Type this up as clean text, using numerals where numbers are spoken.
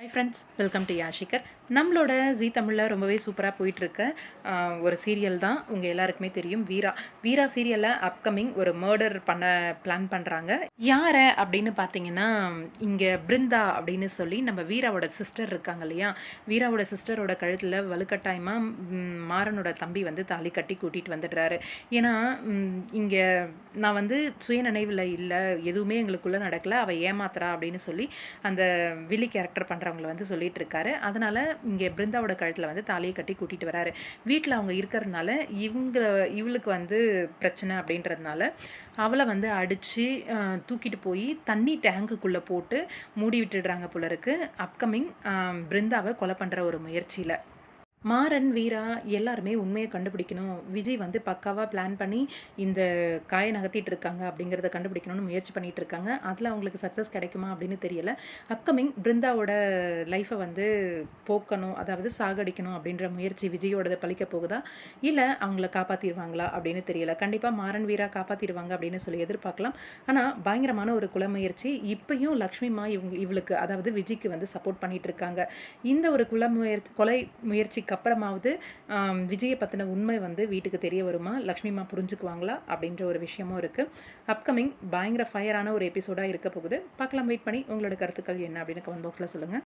High friends, welcome to Yashikar. நம்மளோட Zee தமிழில் ரொம்பவே சூப்பராக போயிட்டுருக்க ஒரு சீரியல் தான் உங்கள் எல்லாருக்குமே தெரியும், வீரா. வீரா சீரியலில் அப்கமிங் ஒரு மர்டர் பண்ண பிளான் பண்ணுறாங்க. யாரை அப்படின்னு பார்த்தீங்கன்னா, இங்கே பிருந்தா அப்படின்னு சொல்லி நம்ம வீராவோட சிஸ்டர் இருக்காங்க இல்லையா, வீராவோட சிஸ்டரோட கழுத்தில் வலுக்கட்டாயமாக மாறனோட தம்பி வந்து தாலி கட்டி கூட்டிகிட்டு வந்துடுறாரு. ஏன்னா இங்கே நான் வந்து சுயநினைவில் இல்லை, எதுவுமே எங்களுக்குள்ளே நடக்கலை, அவள் ஏமாத்துறா அப்படின்னு சொல்லி அந்த வில்லி கேரக்டர் பண்ணுறவங்களை வந்து சொல்லிட்டு இருக்காரு. அதனால இங்கே பிருந்தாவோட கழுத்தில் வந்து தாலியை கட்டி கூட்டிட்டு வராரு. வீட்டில் அவங்க இருக்கிறதுனால இவளுக்கு வந்து பிரச்சனை அப்படின்றதுனால அவளை வந்து அடித்து தூக்கிட்டு போய் தண்ணி டேங்குக்குள்ளே போட்டு மூடி விட்டுடுறாங்க போல இருக்கு. அப்கமிங் பிருந்தாவை கொலை பண்ணுற ஒரு முயற்சியில் மாறன், வீரா எல்லாருமே உண்மையை கண்டுபிடிக்கணும். விஜய் வந்து பக்காவாக பிளான் பண்ணி இந்த காயை நகர்த்திட்டு இருக்காங்க அப்படிங்கிறத கண்டுபிடிக்கணும்னு முயற்சி பண்ணிட்டு இருக்காங்க. அதில் அவங்களுக்கு சக்ஸஸ் கிடைக்குமா அப்படின்னு தெரியல. அப்கமிங் பிருந்தாவோட லைஃப்பை வந்து போக்கணும், அதாவது சாகடிக்கணும் அப்படின்ற முயற்சி விஜயோடது பழிக்க போகுதா, இல்லை அவங்கள காப்பாற்றிடுவாங்களா அப்படின்னு தெரியல. கண்டிப்பாக மாறன், வீரா காப்பாற்றிடுவாங்க அப்படின்னு சொல்லி எதிர்பார்க்கலாம். ஆனால் பயங்கரமான ஒரு குல முயற்சி இப்பயும் லக்ஷ்மிமா இவளுக்கு, அதாவது விஜய்க்கு வந்து சப்போர்ட் பண்ணிட்டு இருக்காங்க. இந்த ஒரு கொலை முயற்சி அப்புறமாவது விஜயை பற்றின உண்மை வந்து வீட்டுக்கு தெரிய வருமா, லக்ஷ்மிமா புரிஞ்சுக்குவாங்களா அப்படின்ற ஒரு விஷயமும் இருக்குது. அப்கமிங் பயங்கர ஃபயரான ஒரு எபிசோடாக இருக்க போகுது. பார்க்கலாம், வெயிட் பண்ணி உங்களோட கருத்துக்கள் என்ன அப்படின்னு கமெண்ட் பாக்ஸில் சொல்லுங்கள்.